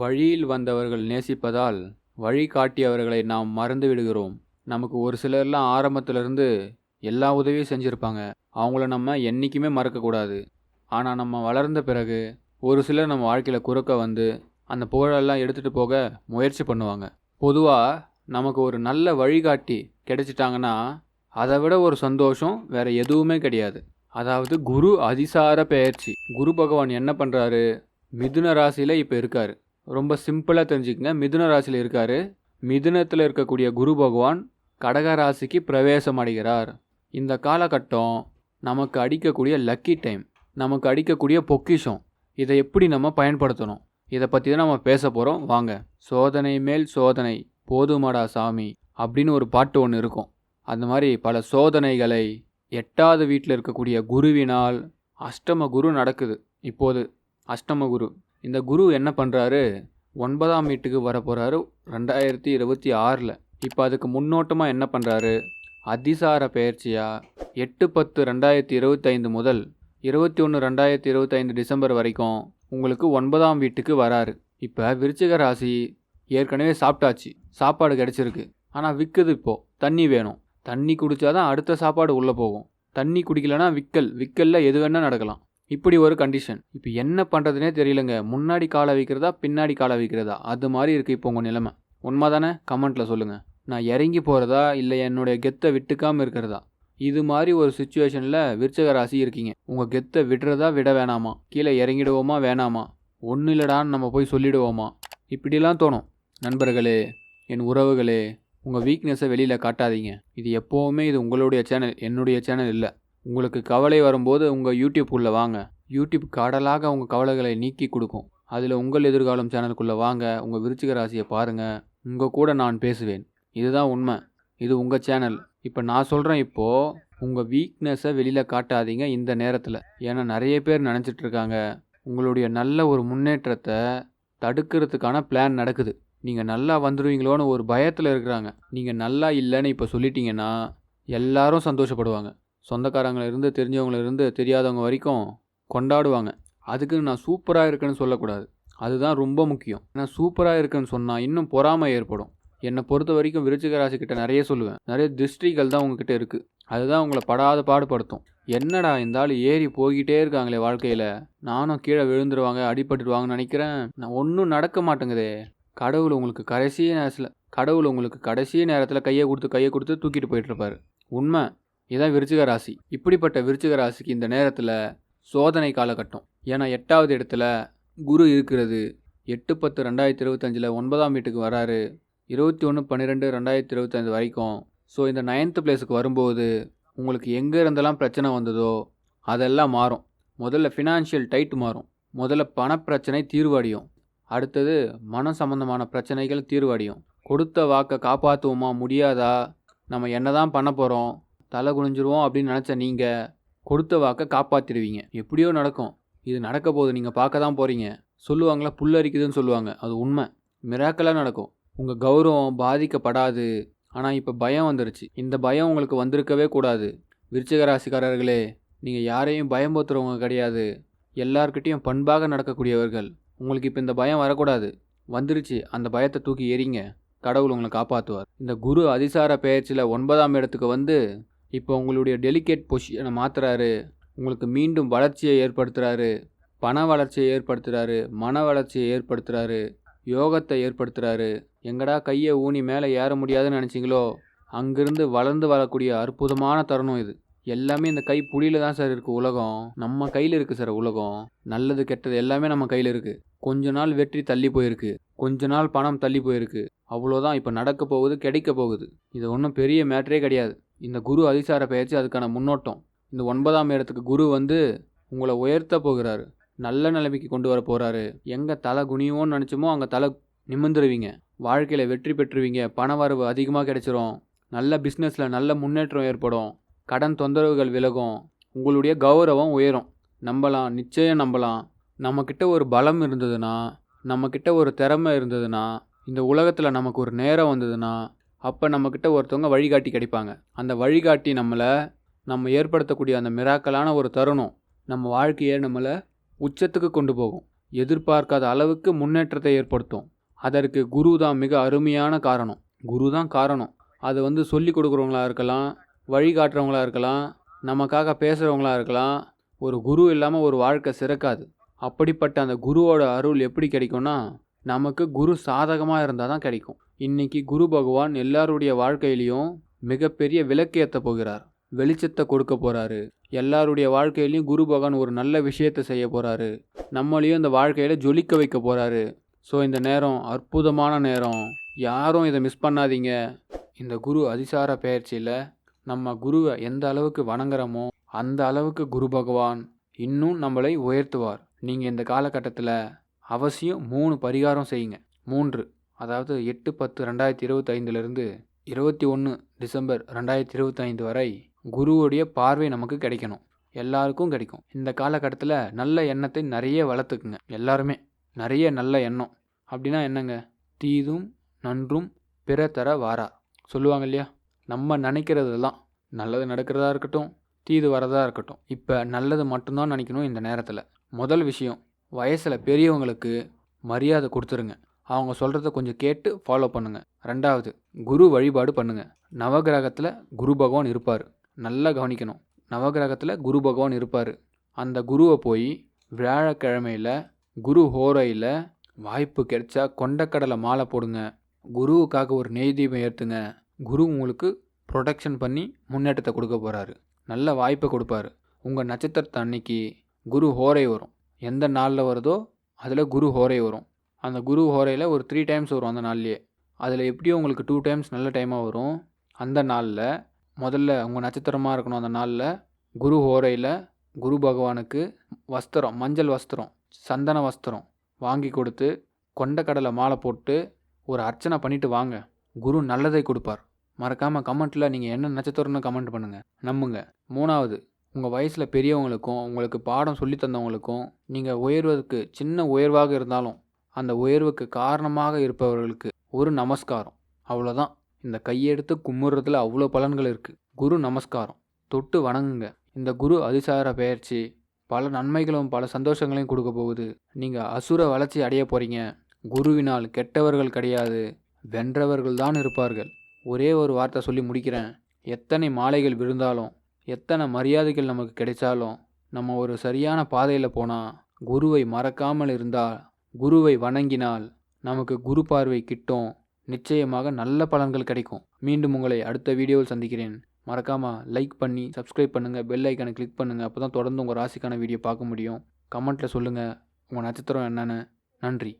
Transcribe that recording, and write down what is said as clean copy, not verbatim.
வழியில் வந்தவர்கள் நேசிப்பதால் வழிகாட்டியவர்களை நாம் மறந்து விடுகிறோம். நமக்கு ஒரு சிலர்லாம் ஆரம்பத்திலிருந்து எல்லா உதவியும் செஞ்சுருப்பாங்க. அவங்கள நம்ம என்றைக்குமே மறக்கக்கூடாது. ஆனால் நம்ம வளர்ந்த பிறகு ஒரு சிலர் நம்ம வாழ்க்கையில் குறுக்க வந்து அந்த புகழெல்லாம் எடுத்துகிட்டு போக முயற்சி பண்ணுவாங்க. பொதுவாக நமக்கு ஒரு நல்ல வழிகாட்டி கிடைச்சிட்டாங்கன்னா அதை விட ஒரு சந்தோஷம் வேறு எதுவுமே கிடையாது. அதாவது குரு அதிசார பெயர்ச்சி. குரு பகவான் என்ன பண்ணுறாரு? மிதுன ராசியில் இப்போ இருக்கார். ரொம்ப சிம்பிளாக தெரிஞ்சுக்கங்க. மிதுன ராசியில் இருக்கார். மிதுனத்தில் இருக்கக்கூடிய குரு பகவான் கடக ராசிக்கு பிரவேசம் அடைகிறார். இந்த காலகட்டம் நமக்கு அடிக்கக்கூடிய லக்கி டைம், நமக்கு அடிக்கக்கூடிய பொக்கிஷம். இதை எப்படி நம்ம பயன்படுத்தணும், இதை பற்றி தான் நம்ம பேச போகிறோம். வாங்க. சோதனை மேல் சோதனை போதுமாடா சாமி அப்படின்னு ஒரு பாட்டு ஒன்று இருக்கும். அந்த மாதிரி பல சோதனைகளை 8வது வீட்டில் இருக்கக்கூடிய குருவினால் அஷ்டம குரு நடக்குது. இப்போது அஷ்டம குரு, இந்த குரு என்ன பண்ணுறாரு? 9ஆம் வீட்டுக்கு வர போகிறாரு 2026. இப்போ அதுக்கு முன்னோட்டமாக என்ன பண்ணுறாரு? அதிசார பெயர்ச்சியாக 8/10/2025 முதல் 21/2025 டிசம்பர் வரைக்கும் உங்களுக்கு 9ஆம் வீட்டுக்கு வராரு. இப்போ விருச்சிக ராசி ஏற்கனவே சாப்பிட்டாச்சு, சாப்பாடு கிடச்சிருக்கு. ஆனால் விற்குது. இப்போது தண்ணி வேணும். தண்ணி குடித்தாதான் அடுத்த சாப்பாடு உள்ளே போகும். தண்ணி குடிக்கலன்னா விக்கல்ல எது வேணால் நடக்கலாம். இப்படி ஒரு கண்டிஷன். இப்போ என்ன பண்ணுறதுனே தெரியலங்க. முன்னாடி காலை வைக்கிறதா பின்னாடி காலை வைக்கிறதா அது மாதிரி இருக்குது இப்போ உங்கள் நிலைமை. உண்மை தானே? கமெண்ட்டில் சொல்லுங்கள். நான் இறங்கி போகிறதா இல்லை என்னுடைய கெத்தை விட்டுக்காமல் இருக்கிறதா? இது மாதிரி ஒரு சுச்சுவேஷனில் விருச்சிக ராசி இருக்கீங்க. உங்கள் கெத்தை விடுறதா விட வேணாமா? கீழே இறங்கிடுவோமா வேணாமா? ஒன்றும் இல்லடான்னு நம்ம போய் சொல்லிடுவோமா? இப்படிலாம் தோணும். நண்பர்களே, என் உறவுகளே, உங்கள் வீக்னஸை வெளியில் காட்டாதீங்க. இது எப்போவுமே இது உங்களுடைய சேனல், என்னுடைய சேனல் இல்லை. உங்களுக்கு கவலை வரும்போது உங்கள் யூடியூப்குள்ளே வாங்க. யூடியூப் கடலாக உங்கள் கவலைகளை நீக்கி கொடுக்கும். அதில் உங்கள் எதிர்காலம் சேனலுக்குள்ளே வாங்க. உங்கள் விருச்சிக ராசியை பாருங்கள். உங்கள் கூட நான் பேசுவேன். இதுதான் உண்மை. இது உங்கள் சேனல். இப்போ நான் சொல்கிறேன், இப்போது உங்கள் வீக்னஸை வெளியில் காட்டாதீங்க இந்த நேரத்தில். ஏன்னா நிறைய பேர் நினச்சிட்ருக்காங்க உங்களுடைய நல்ல ஒரு முன்னேற்றத்தை தடுக்கிறதுக்கான பிளான் நடக்குது. நீங்கள் நல்லா வந்துடுவீங்களோன்னு ஒரு பயத்தில் இருக்கிறாங்க. நீங்கள் நல்லா இல்லைன்னு இப்போ சொல்லிட்டீங்கன்னா எல்லாரும் சந்தோஷப்படுவாங்க. சொந்தக்காரங்களிருந்து தெரிஞ்சவங்களிருந்து தெரியாதவங்க வரைக்கும் கொண்டாடுவாங்க. அதுக்குன்னு நான் சூப்பராக இருக்குன்னு சொல்லக்கூடாது. அதுதான் ரொம்ப முக்கியம். ஏன்னா சூப்பராக இருக்குன்னு சொன்னால் இன்னும் பொறாமை ஏற்படும். என்னை பொறுத்த வரைக்கும் விருச்சிக ராசிக்கிட்ட நிறைய சொல்லுவேன். நிறைய திருஷ்டிகள் தான் உங்ககிட்ட இருக்குது. அதுதான் உங்களை படாத பாடுபடுத்தும். என்னடா இந்த ஆள் ஏறி போய்கிட்டே இருக்காங்களே வாழ்க்கையில், நானும் கீழே விழுந்துருவாங்க அடிபட்டுடுவாங்கன்னு நினைக்கிறேன். நான் ஒன்றும் நடக்க மாட்டேங்குதே. கடவுள் உங்களுக்கு கடைசி நேரத்தில் கையை கொடுத்து தூக்கிட்டு போயிட்டுருப்பார். உண்மை. இதான் விருச்சிக ராசி. இப்படிப்பட்ட விருச்சிக ராசிக்கு இந்த நேரத்தில் சோதனை காலகட்டம். ஏன்னா 8வது இடத்துல குரு இருக்கிறது. 8/10/2025 9ஆம் வீட்டுக்கு வராரு. 21/12/2025 வரைக்கும். ஸோ இந்த 9th பிளேஸுக்கு வரும்போது உங்களுக்கு எங்கே இருந்தெல்லாம் பிரச்சனை வந்ததோ அதெல்லாம் மாறும். முதல்ல ஃபினான்ஷியல் டைட் மாறும். முதல்ல பணப்பிரச்சனை தீர்வடையும். அடுத்தது மன சம்பந்தமான பிரச்சனைகள் தீர்வடையும். கொடுத்த வாக்கை காப்பாற்றுவோமா முடியாதா, நம்ம என்ன தான் பண்ண போகிறோம், தலை குனிஞ்சிருவோம் அப்படின்னு நினச்ச நீங்கள் கொடுத்த வாக்கை காப்பாற்றிடுவீங்க. எப்படியோ நடக்கும். இது நடக்க போகுது, நீங்கள் பார்க்க தான் போகிறீங்க. சொல்லுவாங்களா புல்லரிக்குதுன்னு சொல்லுவாங்க. அது உண்மை. மிராக்கலாக நடக்கும். உங்கள் கௌரவம் பாதிக்கப்படாது. ஆனால் இப்போ பயம் வந்துருச்சு. இந்த பயம் உங்களுக்கு வந்திருக்கவே கூடாது. விருச்சிக ராசிக்காரர்களே, நீங்கள் யாரையும் பயம்படுத்துகிறவங்க கிடையாது. எல்லார்கிட்டையும் பண்பாக நடக்கக்கூடியவர்கள். உங்களுக்கு இப்போ இந்த பயம் வரக்கூடாது. வந்துருச்சு, அந்த பயத்தை தூக்கி எறிங்க. கடவுள் உங்களை காப்பாற்றுவார். இந்த குரு அதிசார பெயர்ச்சியில் 9ஆம் இடத்துக்கு வந்து இப்போ உங்களுடைய டெலிகேட் பொசிஷனை மாற்றுறாரு. உங்களுக்கு மீண்டும் வளர்ச்சியை ஏற்படுத்துகிறாரு. பண வளர்ச்சியை ஏற்படுத்துகிறாரு. மன வளர்ச்சியை ஏற்படுத்துகிறாரு. யோகத்தை ஏற்படுத்துகிறாரு. எங்கடா கையை ஊனி மேலே ஏற முடியாதுன்னு நினச்சிங்களோ, அங்கிருந்து வளர்ந்து வரக்கூடிய அற்புதமான தருணம் இது. எல்லாமே இந்த கை புடியில் தான் சார் இருக்குது. உலகம் நம்ம கையில் இருக்குது சார். உலகம் நல்லது கெட்டது எல்லாமே நம்ம கையில் இருக்குது. கொஞ்ச நாள் வெற்றி தள்ளி போயிருக்கு, கொஞ்ச நாள் பணம் தள்ளி போயிருக்கு. அவ்வளோதான். இப்போ நடக்க போகுது, கிடைக்க போகுது. இது ஒன்றும் பெரிய மேட்டரே கிடையாது. இந்த குரு அதிசார பெயர்ச்சி அதுக்கான முன்னோட்டம். இந்த 9ஆம் இடத்துக்கு குரு வந்து உங்களை உயர்த்த போகிறாரு. நல்ல நிலைமைக்கு கொண்டு வர போகிறாரு. எங்கே தலை குனியோன்னு நினச்சோமோ அங்கே தலை நிமிர்ந்துருவீங்க. வாழ்க்கையில் வெற்றி பெற்றுவீங்க. பண வரவு அதிகமாக கிடைச்சிரும். நல்ல பிஸ்னஸில் நல்ல முன்னேற்றம் ஏற்படும். கடன் தொந்தரவுகள் விலகும். உங்களுடைய கௌரவம் உயரும். நம்பலாம், நிச்சயம் நம்பலாம். நம்மக்கிட்ட ஒரு பலம் இருந்ததுன்னா, நம்மக்கிட்ட ஒரு திறமை இருந்ததுன்னா, இந்த உலகத்தில் நமக்கு ஒரு நேரம் வந்ததுன்னா, அப்போ நம்மக்கிட்ட ஒருத்தவங்க வழிகாட்டி கிடைப்பாங்க. அந்த வழிகாட்டி நம்ம ஏற்படுத்தக்கூடிய அந்த மிராக்கலான ஒரு தருணம் நம்ம வாழ்க்கையை நம்மளை உச்சத்துக்கு கொண்டு போகும். எதிர்பார்க்காத அளவுக்கு முன்னேற்றத்தை ஏற்படுத்தும். அதற்கு குரு தான் மிக அருமையான காரணம். குரு தான் காரணம். அது சொல்லி கொடுக்குறவங்களா இருக்கலாம், வழிகாட்டுறவங்களா இருக்கலாம், நமக்காக பேசுகிறவங்களா இருக்கலாம். ஒரு குரு இல்லாமல் ஒரு வாழ்க்கை சிறக்காது. அப்படிப்பட்ட அந்த குருவோட அருள் எப்படி கிடைக்கும்னா, நமக்கு குரு சாதகமாக இருந்தால் தான் கிடைக்கும். இன்னைக்கு குரு பகவான் எல்லாருடைய வாழ்க்கையிலையும் மிகப்பெரிய விளக்கு ஏற்ற போகிறார். வெளிச்சத்தை கொடுக்க போகிறாரு. எல்லாருடைய வாழ்க்கையிலையும் குரு பகவான் ஒரு நல்ல விஷயத்தை செய்ய போகிறாரு. நம்மளையும் இந்த வாழ்க்கையில் ஜொலிக்க வைக்க போகிறாரு. ஸோ இந்த நேரம் அற்புதமான நேரம். யாரும் இதை மிஸ் பண்ணாதீங்க. இந்த குரு அதிசார பெயர்ச்சியில் நம்ம குருவை எந்த அளவுக்கு வணங்குறோமோ அந்த அளவுக்கு குரு பகவான் இன்னும் நம்மளை உயர்த்துவார். நீங்கள் இந்த காலகட்டத்தில் அவசியம் 3 பரிகாரம் செய்யுங்க. 3, அதாவது 8/10/2025 21 டிசம்பர் 2025 வரை குருவுடைய பார்வை நமக்கு கிடைக்கணும். எல்லாருக்கும் கிடைக்கும். இந்த காலகட்டத்தில் நல்ல எண்ணத்தை நிறைய வளர்த்துக்குங்க. எல்லாருமே நிறைய நல்ல எண்ணம் அப்படின்னா என்னங்க? தீதும் நன்றும் பிற தர வாரா சொல்லுவாங்க இல்லையா? நம்ம நினைக்கிறதெல்லாம் நல்லது நடக்கிறதா இருக்கட்டும், தீது வரதா இருக்கட்டும், இப்போ நல்லது மட்டும்தான் நினைக்கணும். இந்த நேரத்தில் முதல் விஷயம், வயசில் பெரியவங்களுக்கு மரியாதை கொடுத்துருங்க. அவங்க சொல்கிறத கொஞ்சம் கேட்டு ஃபாலோ பண்ணுங்கள். 2வது, குரு வழிபாடு பண்ணுங்கள். நவகிரகத்தில் குரு பகவான் இருப்பார். நல்லா கவனிக்கணும். நவகிரகத்தில் குரு பகவான் இருப்பார். அந்த குருவை போய் வியாழக்கிழமையில் குரு ஹோரையில் வாய்ப்பு கிடைச்சா கொண்டக்கடலை மாலை போடுங்க. குருவுக்காக ஒரு நெய் தீபம் ஏற்றுங்க. குரு உங்களுக்கு ப்ரொடெக்ஷன் பண்ணி முன்னேற்றத்தை கொடுக்க போகிறாரு. நல்ல வாய்ப்பை கொடுப்பாரு. உங்கள் நட்சத்திரத்தை அன்னைக்கு குரு ஹோரை வரும். எந்த நாளில் வருதோ அதில் குரு ஹோரை வரும். அந்த குரு ஹோரையில் ஒரு 3 டைம்ஸ் வரும் அந்த நாள்லேயே. அதில் எப்படியும் உங்களுக்கு 2 டைம்ஸ் நல்ல டைமாக வரும். அந்த நாளில் முதல்ல உங்கள் நட்சத்திரமாக இருக்கணும். அந்த நாளில் குரு ஹோரையில் குரு பகவானுக்கு வஸ்திரம், மஞ்சள் வஸ்திரம், சந்தன வஸ்திரம் வாங்கி கொடுத்து கொண்டக்கடலை மாலை போட்டு ஒரு அர்ச்சனை பண்ணிவிட்டு வாங்க. குரு நல்லதை கொடுப்பார். மறக்காமல் கமெண்ட்டில் நீங்கள் என்ன நட்சத்திரம்னு கமெண்ட் பண்ணுங்கள். நம்புங்க. 3வது, உங்கள் வயசில் பெரியவங்களுக்கும் உங்களுக்கு பாடம் சொல்லி தந்தவங்களுக்கும் நீங்கள் உயர்வதற்கு சின்ன உயர்வாக இருந்தாலும் அந்த உயர்வுக்கு காரணமாக இருப்பவர்களுக்கு ஒரு நமஸ்காரம். அவ்வளோதான். இந்த கையெடுத்து கும்பிட்றதுல அவ்வளோ பலன்கள் இருக்குது. குரு நமஸ்காரம் தொட்டு வணங்குங்க. இந்த குரு அதிசார பெயர்ச்சி பல நன்மைகளும் பல சந்தோஷங்களையும் கொடுக்க போகுது. நீங்கள் அசுர வளர்ச்சி அடைய போகிறீங்க. குருவினால் கெட்டவர்கள் கிடையாது, வென்றவர்கள் தான் இருப்பார்கள். ஒரே ஒரு வார்த்தை சொல்லி முடிக்கிறேன். எத்தனை மாலைகள் விழுந்தாலும், எத்தனை மரியாதைகள் நமக்கு கிடைச்சாலும், நம்ம ஒரு சரியான பாதையில் போனால், குருவை மறக்காமல் இருந்தால், குருவை வணங்கினால் நமக்கு குரு பார்வை கிட்டும். நிச்சயமாக நல்ல பலன்கள் கிடைக்கும். மீண்டும் உங்களை அடுத்த வீடியோவில் சந்திக்கிறேன். மறக்காமல் லைக் பண்ணி சப்ஸ்கிரைப் பண்ணுங்கள். பெல் ஐக்கானை கிளிக் பண்ணுங்கள். அப்போ தான் தொடர்ந்து உங்கள் ராசிக்கான வீடியோ பார்க்க முடியும். கமெண்ட்டில் சொல்லுங்கள் உங்கள் நட்சத்திரம் என்னென்னு. நன்றி.